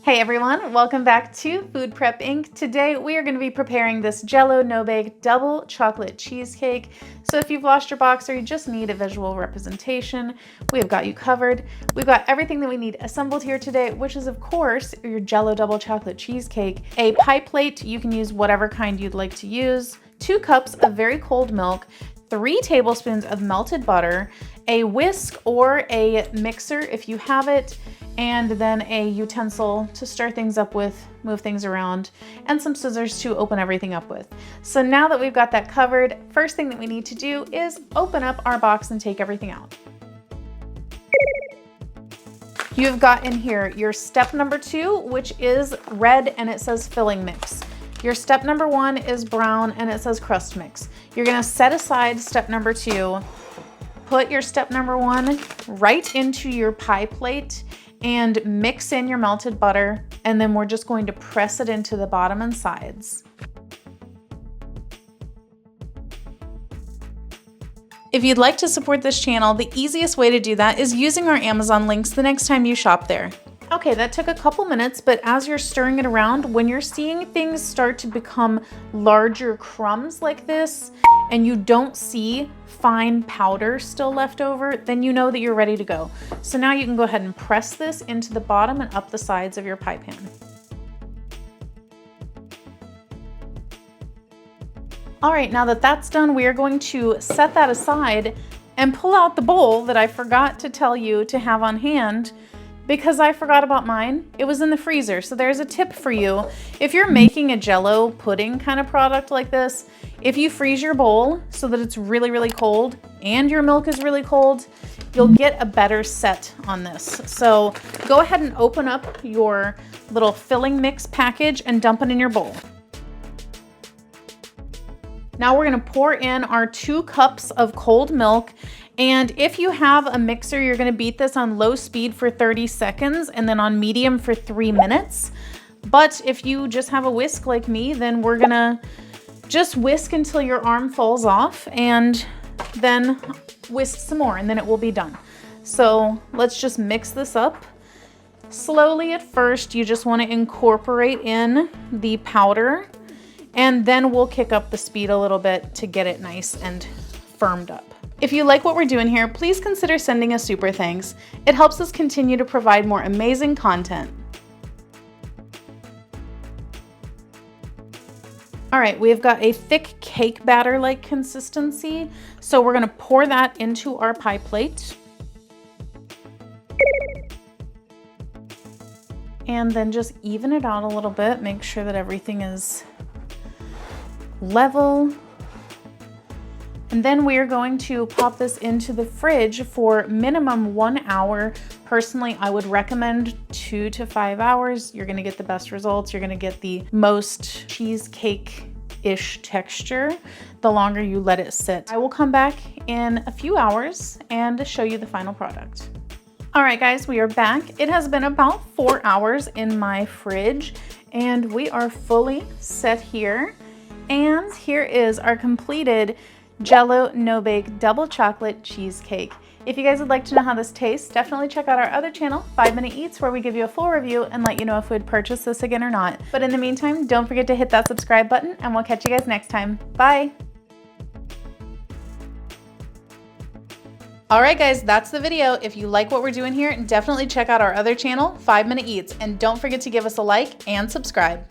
Hey everyone, welcome back to Food Prep Inc. Today we are going to be preparing this Jello no-bake double chocolate cheesecake. So if you've lost your box or you just need a visual representation, we have got you covered. We've got everything that we need assembled here today, which is of course your Jello double chocolate cheesecake, a pie plate, you can use whatever kind you'd like to use, 2 cups of very cold milk, 3 tablespoons of melted butter, a whisk or a mixer if you have it, and then a utensil to stir things up with, move things around, and some scissors to open everything up with. So now that we've got that covered, first thing that we need to do is open up our box and take everything out. You've got in here your step number 2, which is red and it says filling mix. Your step number 1 is brown and it says crust mix. You're gonna set aside step number 2, put your step number 1 right into your pie plate and mix in your melted butter, and then we're just going to press it into the bottom and sides. If you'd like to support this channel, the easiest way to do that is using our Amazon links the next time you shop there. Okay, that took a couple minutes, but as you're stirring it around, when you're seeing things start to become larger crumbs like this, and you don't see fine powder still left over, then you know that you're ready to go. So now you can go ahead and press this into the bottom and up the sides of your pie pan. All right, now that that's done, we are going to set that aside and pull out the bowl that I forgot to tell you to have on hand because I forgot about mine. It was in the freezer. So there's a tip for you. If you're making a Jello pudding kind of product like this, if you freeze your bowl so that it's really, really cold and your milk is really cold, you'll get a better set on this. So go ahead and open up your little filling mix package and dump it in your bowl. Now we're gonna pour in our 2 cups of cold milk. And if you have a mixer, you're gonna beat this on low speed for 30 seconds and then on medium for 3 minutes. But if you just have a whisk like me, then we're gonna just whisk until your arm falls off and then whisk some more and then it will be done. So let's just mix this up. Slowly at first, you just wanna incorporate in the powder and then we'll kick up the speed a little bit to get it nice and firmed up. If you like what we're doing here, please consider sending us super thanks. It helps us continue to provide more amazing content. All right, we've got a thick cake batter-like consistency. So we're gonna pour that into our pie plate. And then just even it out a little bit. Make sure that everything is level. And then we are going to pop this into the fridge for minimum 1 hour. Personally, I would recommend 2 to 5 hours. You're gonna get the best results. You're gonna get the most cheesecake-ish texture the longer you let it sit. I will come back in a few hours and show you the final product. All right, guys, we are back. It has been about 4 hours in my fridge and we are fully set here. And here is our completed Jello no-bake double chocolate cheesecake. If you guys would like to know how this tastes, definitely check out our other channel, 5 Minute Eats, where we give you a full review and let you know if we'd purchase this again or not. But in the meantime, don't forget to hit that subscribe button and we'll catch you guys next time. Bye. All right, guys, that's the video. If you like what we're doing here, definitely check out our other channel, 5 Minute Eats, and don't forget to give us a like and subscribe.